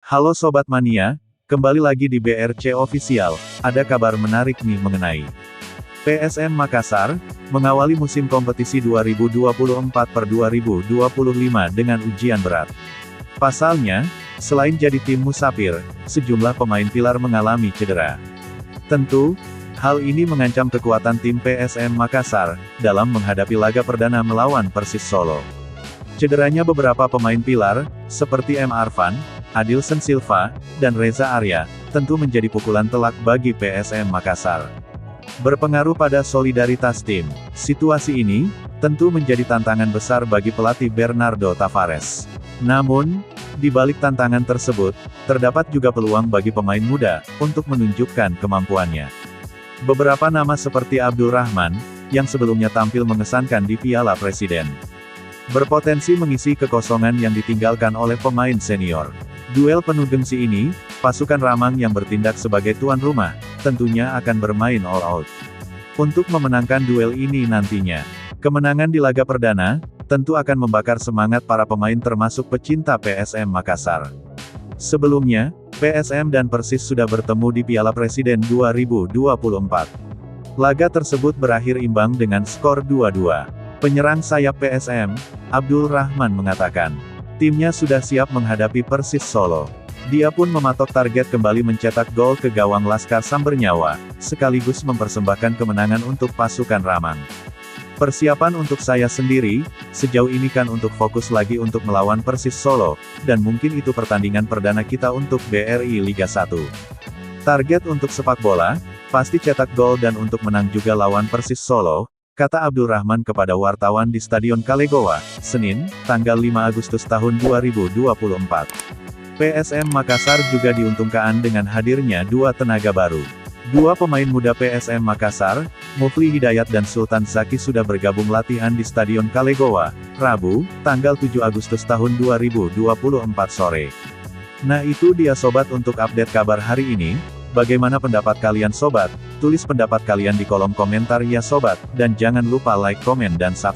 Halo Sobat Mania, kembali lagi di BRC Official, ada kabar menarik nih mengenai PSM Makassar, mengawali musim kompetisi 2024/2025 dengan ujian berat. Pasalnya, selain jadi tim musafir, sejumlah pemain pilar mengalami cedera. Tentu, hal ini mengancam kekuatan tim PSM Makassar, dalam menghadapi laga perdana melawan Persis Solo. Cederanya beberapa pemain pilar, seperti M. Arfan, Adilson Silva, dan Reza Arya, tentu menjadi pukulan telak bagi PSM Makassar. Berpengaruh pada solidaritas tim, situasi ini, tentu menjadi tantangan besar bagi pelatih Bernardo Tavares. Namun, di balik tantangan tersebut, terdapat juga peluang bagi pemain muda, untuk menunjukkan kemampuannya. Beberapa nama seperti Abdul Rahman, yang sebelumnya tampil mengesankan di Piala Presiden, berpotensi mengisi kekosongan yang ditinggalkan oleh pemain senior. Duel penuh gengsi ini, pasukan Ramang yang bertindak sebagai tuan rumah, tentunya akan bermain all out untuk memenangkan duel ini nantinya. Kemenangan di laga perdana, tentu akan membakar semangat para pemain termasuk pecinta PSM Makassar. Sebelumnya, PSM dan Persis sudah bertemu di Piala Presiden 2024. Laga tersebut berakhir imbang dengan skor 2-2. Penyerang sayap PSM, Abdul Rahman mengatakan, timnya sudah siap menghadapi Persis Solo. Dia pun mematok target kembali mencetak gol ke gawang Laskar Sambernyawa, sekaligus mempersembahkan kemenangan untuk pasukan Ramang. Persiapan untuk saya sendiri, sejauh ini kan untuk fokus lagi untuk melawan Persis Solo, dan mungkin itu pertandingan perdana kita untuk BRI Liga 1. Target untuk sepak bola, pasti cetak gol dan untuk menang juga lawan Persis Solo, kata Abdul Rahman kepada wartawan di Stadion Kalegowa, Senin, tanggal 5 Agustus tahun 2024. PSM Makassar juga diuntungkan dengan hadirnya dua tenaga baru. Dua pemain muda PSM Makassar, Mufli Hidayat dan Sultan Zaki sudah bergabung latihan di Stadion Kalegowa, Rabu, tanggal 7 Agustus tahun 2024 sore. Nah itu dia sobat untuk update kabar hari ini. Bagaimana pendapat kalian sobat? Tulis pendapat kalian di kolom komentar ya sobat, dan jangan lupa like, komen dan subscribe.